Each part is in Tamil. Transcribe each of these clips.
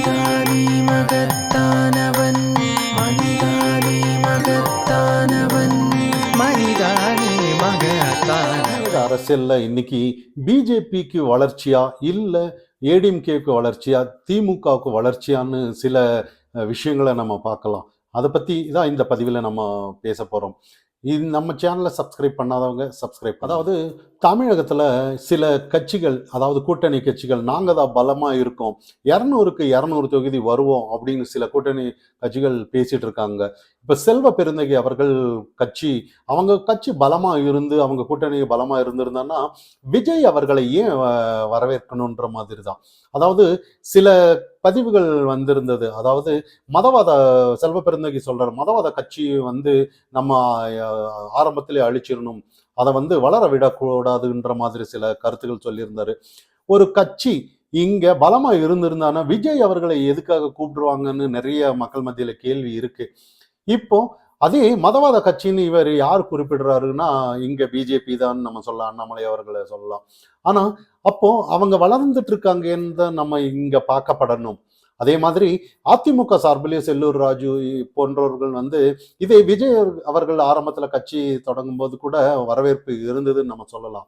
மனிதானே மகத்தானவன், மனிதானே மகத்தானவன், மனிதானே மகத்தானவன். அரசியல்ல இன்னைக்கு பிஜேபிக்கு வளர்ச்சியா இல்ல ஏடிஎம்கேக்கு வளர்ச்சியா திமுகவுக்கு வளர்ச்சியான்னு சில விஷயங்களை நம்ம பார்க்கலாம். அதை பத்தி தான் இந்த பதிவில் நம்ம பேச போறோம். இது நம்ம சேனலை சப்ஸ்கிரைப் பண்ணாதவங்க சப்ஸ்கிரைப். அதாவது தமிழகத்தில் சில கட்சிகள், அதாவது கூட்டணி கட்சிகள், நாங்கள் தான் பலமாக இருக்கோம், 200க்கு 200 தொகுதி வருவோம் அப்படின்னு சில கூட்டணி கட்சிகள் பேசிட்டு இருக்காங்க. இப்போ செல்வ பெருந்தகை அவர்கள் அவங்க கட்சி பலமாக இருந்து, அவங்க கூட்டணி பலமாக இருந்திருந்தான்னா விஜய் அவர்களை ஏன் வரவேற்கணுன்ற மாதிரி தான். அதாவது சில பதிவுகள் வந்திருந்தது. அதாவது மதவாத செல்வ பெருந்தகை சொல்றாரு, மதவாத கட்சி நம்ம ஆரம்பத்திலே அழிச்சிடணும், அதை வளர விடக்கூடாதுன்ற மாதிரி சில கருத்துக்கள் சொல்லியிருந்தாரு. ஒரு கட்சி இங்க பலமா இருந்திருந்தானா விஜய் அவர்களை எதுக்காக கூப்பிடுவாங்கன்னு நிறைய மக்கள் மத்தியில கேள்வி இருக்கு. இப்போ அதே மதவாத கட்சின்னு இவர் யார் குறிப்பிடுறாருன்னா இங்க பிஜேபி தான் நம்ம சொல்லலாம், அண்ணாமலை அவர்களை சொல்லலாம். ஆனா அப்போ அவங்க வளர்ந்துட்டு இருக்காங்கன்னு தான் நம்ம இங்க பார்க்கப்படணும். அதே மாதிரி அதிமுக சார்பிலே செல்லூர் ராஜு போன்றவர்கள் இதே விஜய் அவர்கள் ஆரம்பத்துல கட்சி தொடங்கும் போது கூட வரவேற்பு இருந்ததுன்னு நம்ம சொல்லலாம்.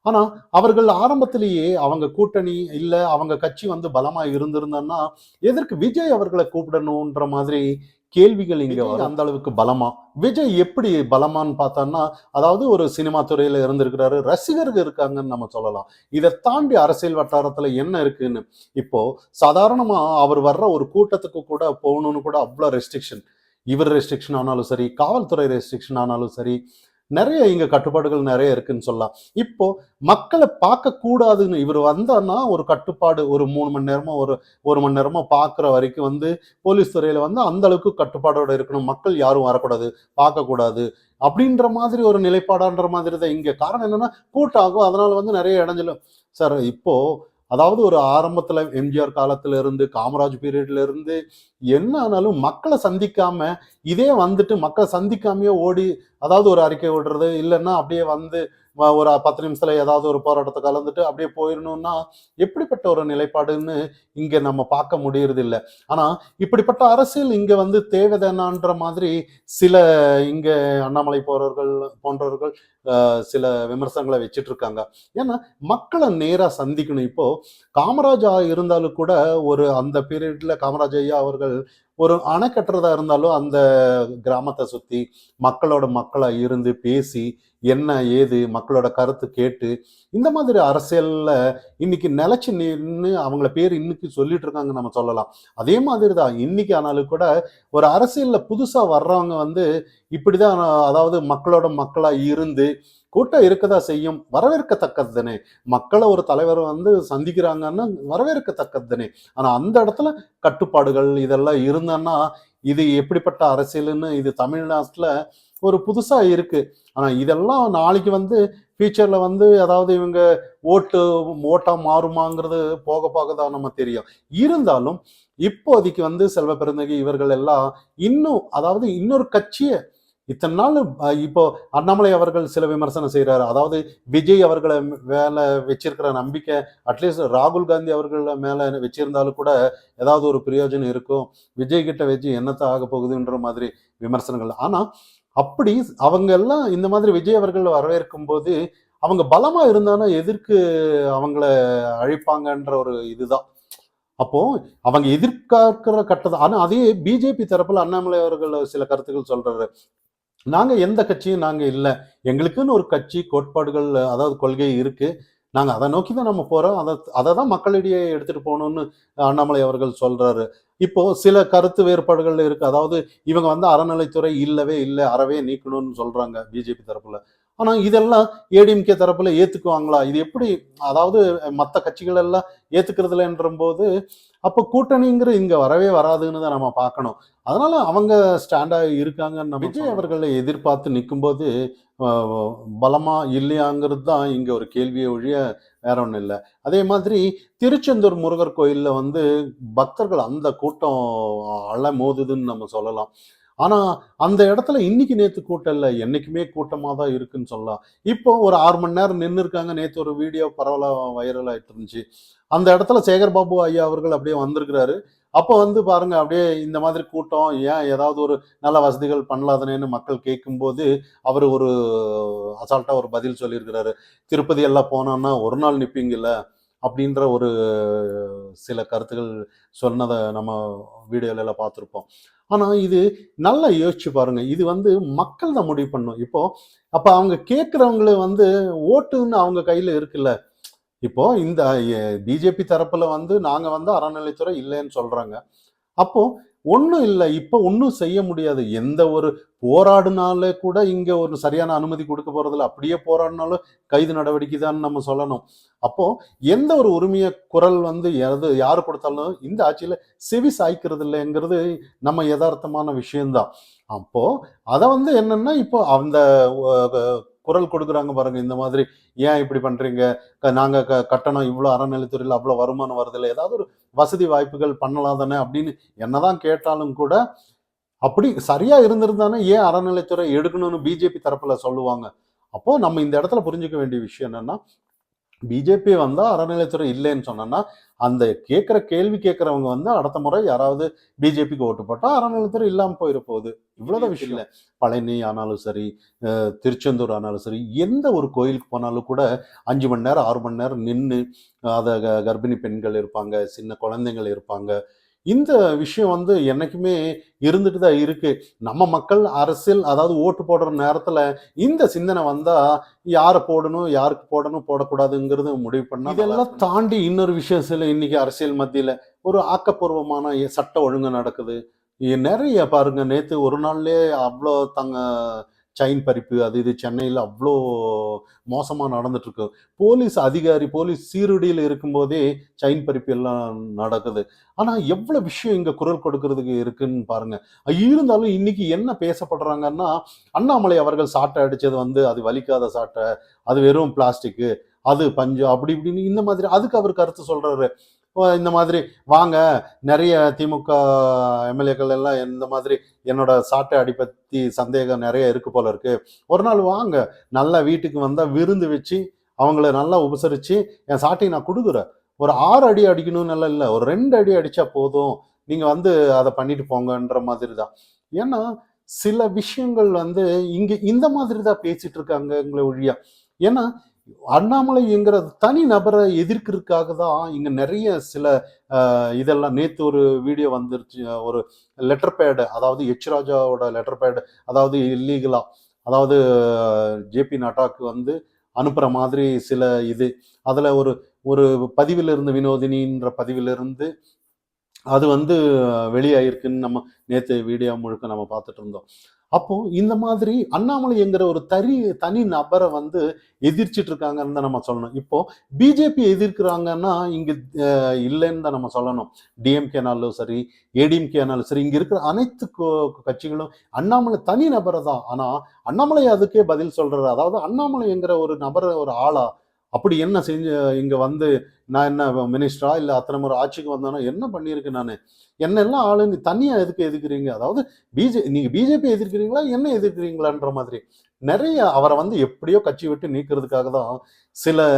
ஆனா அவர்கள் ஆரம்பத்திலேயே அவங்க கூட்டணி இல்ல அவங்க கட்சி பலமா இருந்திருந்தோம்னா எதற்கு விஜய் அவர்களை கூப்பிடணும்ன்ற மாதிரி கேள்விகள் இங்க அந்த அளவுக்கு பலமா. விஜய் எப்படி பலமான்னு பார்த்தோம்னா, அதாவது ஒரு சினிமா துறையில இருந்திருக்கிறாரு, ரசிகர்கள் இருக்காங்கன்னு நம்ம சொல்லலாம். இதை தாண்டி அரசியல் வட்டாரத்துல என்ன இருக்குன்னு, இப்போ சாதாரணமா அவர் வர்ற ஒரு கூட்டத்துக்கு கூட போகணும்னு கூட அவ்வளோ ரெஸ்ட்ரிக்ஷன், இவர் ரெஸ்ட்ரிக்ஷன் ஆனாலும் சரி, காவல்துறை ரெஸ்ட்ரிக்ஷன் ஆனாலும் சரி, நிறைய இங்க கட்டுப்பாடுகள் நிறைய இருக்குன்னு சொல்லலாம். இப்போ மக்களை பார்க்க கூடாதுன்னு இவர் வந்தான்னா ஒரு கட்டுப்பாடு, ஒரு 3 மணி நேரமோ ஒரு மணி நேரமோ பார்க்குற வரைக்கும் போலீஸ் துறையில அந்த அளவுக்கு கட்டுப்பாடோட இருக்கணும், மக்கள் யாரும் வரக்கூடாது, பார்க்கக்கூடாது அப்படின்ற மாதிரி ஒரு நிலைப்பாடான்ற மாதிரி தான் இங்க. காரணம் என்னன்னா கூட்டம் ஆகும், அதனால நிறைய இடைஞ்சலும் சார். இப்போ அதாவது ஒரு ஆரம்பத்துல எம்ஜிஆர் காலத்துல இருந்து காமராஜ் பீரியட்ல இருந்து என்ன ஆனாலும் மக்களை சந்திக்காம இதே மக்களை சந்திக்காமையே ஓடி, அதாவது ஒரு அறிக்கை விடுறது இல்லைன்னா அப்படியே ஒரு 10 நிமிஷத்துல ஏதாவது ஒரு போராட்டத்தை கலந்துட்டு அப்படியே போயிடணும்னா எப்படிப்பட்ட ஒரு நிலைப்பாடுன்னு இங்க நம்ம பார்க்க முடியறது இல்லை. ஆனா இப்படிப்பட்ட அரசியல் இங்க தேவைதானான்ற மாதிரி சில இங்க அண்ணாமலை போன்றவர்கள் சில விமர்சனங்களை வச்சிட்டு இருக்காங்க. ஏன்னா மக்களை நேரா சந்திக்கணும். இப்போ காமராஜா இருந்தாலும் கூட அந்த பீரியட்ல காமராஜ் ஐயா அவர்கள் ஒரு அணை கட்டுறதா இருந்தாலும் அந்த கிராமத்தை சுத்தி மக்களா இருந்து பேசி என்ன ஏது மக்களோட கருத்து கேட்டு இந்த மாதிரி அரசியல்ல இன்னைக்கு நிலைச்சு நின்று அவங்கள பேர் இன்னைக்கு சொல்லிட்டு இருக்காங்க நம்ம சொல்லலாம். அதே மாதிரிதான் இன்னைக்கு ஆனாலும் கூட ஒரு அரசியல்ல புதுசா வர்றவங்க இப்படிதான், அதாவது மக்களா இருந்து கூட்டம் இருக்கதா செய்யும், வரவேற்கத்தக்கது தானே. மக்களை ஒரு தலைவர் சந்திக்கிறாங்கன்னா வரவேற்கத்தக்கது தானே. ஆனா அந்த இடத்துல கட்டுப்பாடுகள் இதெல்லாம் இருந்தான்னா இது எப்படிப்பட்ட அரசியல்னு இது தமிழ்நாட்டுல ஒரு புதுசா இருக்கு. ஆனா இதெல்லாம் நாளைக்கு ஃபியூச்சர்ல அதாவது இவங்க ஓட்டா மாறுமாங்கிறது போக போக தான் நம்ம தெரியும். இருந்தாலும் இப்போதைக்கு செல்வ பெருந்தகை இவர்கள் எல்லாம் இன்னும், அதாவது இன்னொரு கட்சியை இத்தனை நாள் இப்போ அண்ணாமலை அவர்கள் சில விமர்சனம் செய்யறாரு. அதாவது விஜய் அவர்களை மேல வச்சிருக்கிற நம்பிக்கை அட்லீஸ்ட் ராகுல் காந்தி அவர்கள் மேல வச்சிருந்தாலும் கூட ஏதாவது ஒரு பிரயோஜனம் இருக்கும், விஜய் கிட்ட வச்சு என்னத்த ஆக போகுதுன்ற மாதிரி விமர்சனங்கள். ஆனா அப்படி அவங்க எல்லாம் இந்த மாதிரி விஜய் அவர்கள் வரவேற்கும் போது அவங்க பலமா இருந்தானா எதற்கு அவங்கள அழிப்பாங்கன்ற ஒரு இதுதான். அப்போ அவங்க எதிர்பார்க்கிற கட்டதான். ஆனா அதே பிஜேபி தரப்புல அண்ணாமலை அவர்கள் சில கருத்துக்கள் சொல்றாரு, நாங்க எந்த கட்சியும் நாங்க இல்லை, எங்களுக்குன்னு ஒரு கட்சி கோட்பாடுகள், அதாவது கொள்கை இருக்கு, நாங்க அதை நோக்கி தான் நம்ம போறோம், அதை தான் மக்களிடையே எடுத்துட்டு போகணும்னு அண்ணாமலை அவர்கள் சொல்றாரு. இப்போ சில கருத்து வேறுபாடுகள் இருக்கு. அதாவது இவங்க அறநிலைத்துறை இல்லவே இல்லை, அறவே நீக்கணும்னு சொல்றாங்க பிஜேபி தரப்புல. ஆனா இதெல்லாம் ஏடிஎம்கே தரப்புல ஏத்துக்குவாங்களா? இது எப்படி, அதாவது மற்ற கட்சிகள் எல்லாம் ஏத்துக்கிறதுலன்ற போது அப்போ கூட்டணிங்கிற இங்க வரவே வராதுன்னு தான் நம்ம பார்க்கணும். அதனால அவங்க ஸ்டாண்டா இருக்காங்க. விஜய் அவர்களை எதிர்பார்த்து நிற்கும் போது பலமா இல்லையாங்கிறது தான் இங்க ஒரு கேள்வியை ஒழிய வேற ஒன்றும் இல்லை. அதே மாதிரி திருச்செந்தூர் முருகர் கோயில்ல பக்தர்கள் அந்த கூட்டம் அலை மோதுதுன்னு நம்ம சொல்லலாம். ஆனா அந்த இடத்துல இன்னைக்கு நேத்து கூட்டம் இல்ல, என்னைக்குமே கூட்டமா தான் இருக்குன்னு சொல்லலாம். இப்போ ஒரு 6 மணி நேரம் நின்னு இருக்காங்க. நேத்து ஒரு வீடியோ பரவலா வைரல் ஆயிட்டு இருந்துச்சு. அந்த இடத்துல சேகர் பாபு ஐயா அவர்கள் அப்படியே வந்திருக்கிறாரு. அப்போ வந்து பாருங்க, அப்படியே இந்த மாதிரி கூட்டம் ஏன், ஏதாவது ஒரு நல்ல வசதிகள் பண்ணலாதானேன்னு மக்கள் கேட்கும்போது, அவரு ஒரு அசால்ட்டா ஒரு பதில் சொல்லியிருக்கிறாரு. திருப்பதி எல்லாம் போனோம்னா ஒரு நாள் நிப்பீங்கல்ல அப்படின்ற ஒரு சில கருத்துக்கள் சொன்னத நம்ம வீடியோல எல்லாம் பார்த்திருப்போம். ஆனா இது நல்லா யோசிச்சு பாருங்க. இது வந்து மக்கள் தான் முடிவு பண்ணணும். இப்போ அப்ப அவங்க கேட்கிறவங்கள வந்து ஓட்டுன்னு அவங்க கையில இருக்குல்ல. இப்போ இந்த பிஜேபி தரப்புல வந்து நாங்க வந்து அறநிலைத்துறை இல்லைன்னு சொல்றாங்க. அப்போ ஒண்ணும் இல்ல. இப்ப ஒண்ணும் செய்ய முடியாது. எந்த ஒரு போராடுனாலே கூட இங்க ஒரு சரியான அனுமதி குடுக்க போறதில்ல. அப்படியே போராடினாலும் கைது நடவடிக்கை தான் நம்ம சொல்லணும். அப்போ எந்த ஒரு உரிமைய குரல் வந்து யாரு கொடுத்தாலும் இந்த ஆட்சியில செவி சாய்க்கிறது இல்லைங்கிறது நம்ம எதார்த்தமான விஷயம் தான். அப்போ அத வந்து என்னன்னா, இப்போ அந்த குரல் கொடுக்குறாங்க பாருங்க. இந்த மாதிரி ஏன் இப்படி பண்றீங்க? நாங்க கட்டணம் இவ்வளோ, அறநிலைத்துறையில அவ்வளோ வருமானம் வருதுல்ல. ஏதாவது ஒரு வசதி வாய்ப்புகள் பண்ணலாம் தானே அப்படின்னு என்னதான் கேட்டாலும் கூட, அப்படி சரியா இருந்திருந்தானே ஏன் அறநிலைத்துறை எடுக்கணும்னு பிஜேபி தரப்புல சொல்லுவாங்க. அப்போ நம்ம இந்த இடத்துல புரிஞ்சுக்க வேண்டிய விஷயம் என்னன்னா, பிஜேபி வந்தா அறநிலைத்துறை இல்லைன்னு சொன்னோம்னா, அந்த கேட்கிற கேள்வி கேட்கிறவங்க வந்து அடுத்த முறை யாராவது பிஜேபிக்கு ஓட்டு போட்டா அறநிலைத்துறை இல்லாம போயிற போகுது. இவ்வளவுதான் விஷயம். பழனி ஆனாலும் சரி, திருச்செந்தூர் ஆனாலும் சரி, எந்த ஒரு கோயிலுக்கு போனாலும் கூட 5 மணி நேரம், 6 மணி நேரம் நின்னு, அத கர்ப்பிணி பெண்கள் இருப்பாங்க, சின்ன குழந்தைகள் இருப்பாங்க. இந்த விஷயம் வந்து என்னைக்குமே இருந்துட்டு தான் இருக்கு. நம்ம மக்கள் அரசியல், அதாவது ஓட்டு போடுற நேரத்துல இந்த சிந்தனை வந்தா, யார போடணும், யாருக்கு போடணும், போடக்கூடாதுங்கிறது முடிவு பண்ணா இதெல்லாம் தாண்டி இன்னொரு விஷயம் சில இன்னைக்கு அரசியல் மத்தியில ஒரு ஆக்கப்பூர்வமான சட்ட ஒழுங்கு நடக்குது. நெறைய பாருங்க, நேத்து ஒரு நாள்லயே அவ்ளோ செயின் பறிப்பு அது இது சென்னையில அவ்ளோ மோசமா நடந்துட்டு இருக்கு. போலீஸ் அதிகாரி, போலீஸ் சீருடையில இருக்கும்போதே செயின் பறிப்பு எல்லாம் நடக்குது. ஆனா எவ்வளவு விஷயம் இங்க குரல் கொடுக்கிறதுக்கு இருக்குன்னு பாருங்க. இருந்தாலும் இன்னைக்கு என்ன பேசப்படுறாங்கன்னா, அண்ணாமலை அவர்கள் சாட்டை அடிச்சது வந்து அது வலிக்காத சாட்டை, அது வெறும் பிளாஸ்டிக்கு, அது பஞ்சு அப்படி இப்படின்னு இந்த மாதிரி அதுக்கு அவர் கருத்து சொல்றாரு. இந்த மாதிரி வாங்க, நிறைய திமுக எம்எல்ஏக்கள் எல்லாம் இந்த மாதிரி என்னோட சாட்டை அடி பத்தி சந்தேகம் நிறைய இருக்கு போல இருக்கு. ஒரு நாள் வாங்க, நல்லா வீட்டுக்கு வந்தா விருந்து வச்சு அவங்கள நல்லா உபசரிச்சு என் சாட்டையை நான் கொடுக்குறேன். ஒரு 6 அடி அடிக்கணும்னு எல்லாம் இல்ல. ஒரு 2 அடி அடிச்சா போதும். நீங்க வந்து அத பண்ணிட்டு போங்கன்ற மாதிரி தான். ஏன்னா, சில விஷயங்கள் வந்து இங்க இந்த மாதிரி தான் பேசிட்டு இருக்காங்கங்களே ஒழிய. ஏன்னா, அண்ணாமலை என்கிற தனி நபரை எதிர்க்கிறதுக்காக தான் இங்க நிறைய சில இதெல்லாம் நேத்து ஒரு வீடியோ வந்துருச்சு. ஒரு லெட்டர் பேடு, அதாவது எச் ராஜாவோட லெட்டர் பேடு, அதாவது இல்லீகலா, அதாவது ஜேபி நட்டாக்கு வந்து அனுப்புற மாதிரி சில இது. அதுல ஒரு ஒரு பதிவிலிருந்து, வினோதினின்ற பதிவிலிருந்து அது வந்து வெளியாயிருக்குன்னு நம்ம நேத்து வீடியோ முழுக்க நம்ம பார்த்துட்டு இருந்தோம். அப்போ இந்த மாதிரி அண்ணாமலை என்கிற ஒரு தனி நபரை வந்து எதிர்ச்சிட்டு இருக்காங்கன்னு தான் நம்ம சொல்லணும். இப்போ பிஜேபி எதிர்க்கிறாங்கன்னா இங்க இல்லைன்னு தான் நம்ம சொல்லணும். டிஎம்கேனாலும் சரி, ஏடிஎம்கேனாலும் சரி, இங்க இருக்கிற அனைத்து கட்சிகளும் அண்ணாமலை தனி நபரை தான். ஆனா அண்ணாமலை அதுக்கே பதில் சொல்றாரு. அதாவது அண்ணாமலை என்கிற ஒரு நபரை, ஒரு ஆளா, அப்படி என்ன செஞ்சு இங்க வந்து நான் என்ன மினிஸ்டரா, இல்ல அத்தனை முறை ஆட்சிக்கு வந்தானோ என்ன பண்ணியிருக்கேன் நானு? என்ன எல்லாம் ஆளு நீ தனியா எதுக்கு எதிர்க்கிறீங்க? அதாவது நீங்க பிஜேபி எதிர்க்கிறீங்களா, என்ன எதிர்க்கிறீங்களான்ற மாதிரி நிறைய அவரை வந்து எப்படியோ கட்சி விட்டு நீக்கிறதுக்காக தான் சில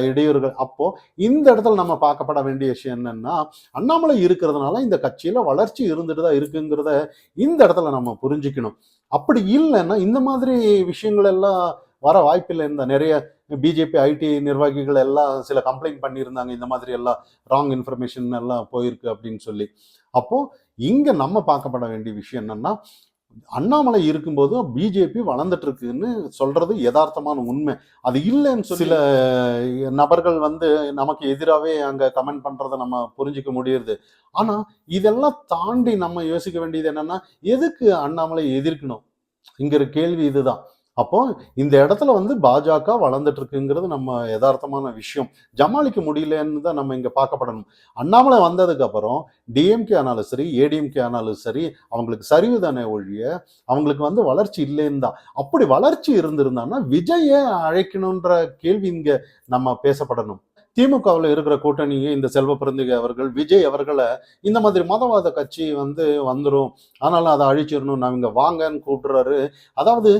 இடையூறுகள். அப்போ இந்த இடத்துல நம்ம பார்க்கப்பட வேண்டிய விஷயம் என்னன்னா, அண்ணாமலை இருக்கிறதுனால இந்த கட்சியில வளர்ச்சி இருந்துட்டு தான் இருக்குங்கிறத இந்த இடத்துல நம்ம புரிஞ்சுக்கணும். அப்படி இல்லைன்னா இந்த மாதிரி விஷயங்கள் எல்லாம் வர வாய்ப்பில்லை. இந்த நிறைய பிஜேபி ஐடி நிர்வாகிகள் எல்லாம் சில கம்ப்ளைண்ட் பண்ணியிருந்தாங்க. இந்த மாதிரி எல்லாம் ராங் இன்ஃபர்மேஷன் எல்லாம் போயிருக்கு அப்படின்னு சொல்லி. அப்போ இங்க நம்ம பார்க்கப்பட வேண்டிய விஷயம் என்னன்னா, அண்ணாமலை இருக்கும்போது பிஜேபி வளர்ந்துட்டு இருக்குன்னு சொல்றது யதார்த்தமான உண்மை. அது இல்லைன்னு சொல்லி சில நபர்கள் வந்து நமக்கு எதிராகவே அங்க கமெண்ட் பண்றதை நம்ம புரிஞ்சுக்க முடியுது. ஆனா இதெல்லாம் தாண்டி நம்ம யோசிக்க வேண்டியது என்னன்னா, எதுக்கு அண்ணாமலை எதிர்க்கணும்? இங்க கேள்வி இதுதான். அப்போ இந்த இடத்துல வந்து பாஜக வளர்ந்துட்டு இருக்குங்கிறது நம்ம யதார்த்தமான விஷயம். ஜமாளிக்க முடியலன்னு தான் நம்ம இங்க பார்க்கப்படணும். அண்ணாமலை வந்ததுக்கு அப்புறம் டிஎம்கே ஆனாலும் சரி, ஏடிஎம்கே ஆனாலும் சரி, அவங்களுக்கு சரிவு தானே ஒழிய அவங்களுக்கு வந்து வளர்ச்சி இல்லைன்னு தான். அப்படி வளர்ச்சி இருந்திருந்தான்னா விஜயை அழைக்கணுன்ற கேள்வி இங்க நம்ம பேசப்படணும். திமுகவில் இருக்கிற கூட்டணியை இந்த செல்வ பிறந்தகை அவர்கள் விஜய் அவர்களை இந்த மாதிரி மதவாத கட்சி வந்துரும், அதனால அதை அழிச்சிடணும், நான் இங்க வாங்கன்னு கூப்பிடுறாரு. அதாவது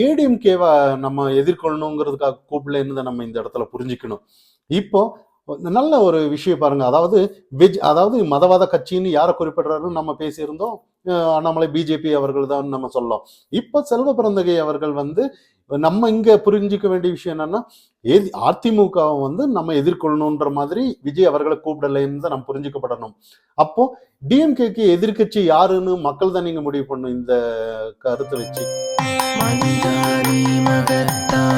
ஏடிஎம்கேவை நம்ம எதிர்கொள்ளணுங்கிறதுக்காக கூப்பிடலன்னு நம்ம இந்த இடத்துல புரிஞ்சுக்கணும். இப்போ நல்ல ஒரு விஷயம் பாருங்க, அதாவது மதவாத கட்சின்னு யாரை குறிப்பிடுறாருன்னு நம்ம பேசியிருந்தோம், அண்ணாமலை பிஜேபி அவர்கள் தான் நம்ம சொல்லலாம். இப்ப செல்வ பிறந்தகை அவர்கள் நம்ம இங்க புரிஞ்சுக்க வேண்டிய விஷயம் என்னன்னா, அதிமுகவை நம்ம எதிர்கொள்ளணுன்ற மாதிரி விஜய் அவர்களை கூப்பிடலைன்னு தான் நம்ம புரிஞ்சுக்கப்படணும். அப்போ டிஎம்கேக்கு எதிர்கட்சி யாருன்னு மக்கள் தான் நீங்க முடிவு பண்ணணும் இந்த கருத்தை வச்சு. மனிதானி மகத்தான்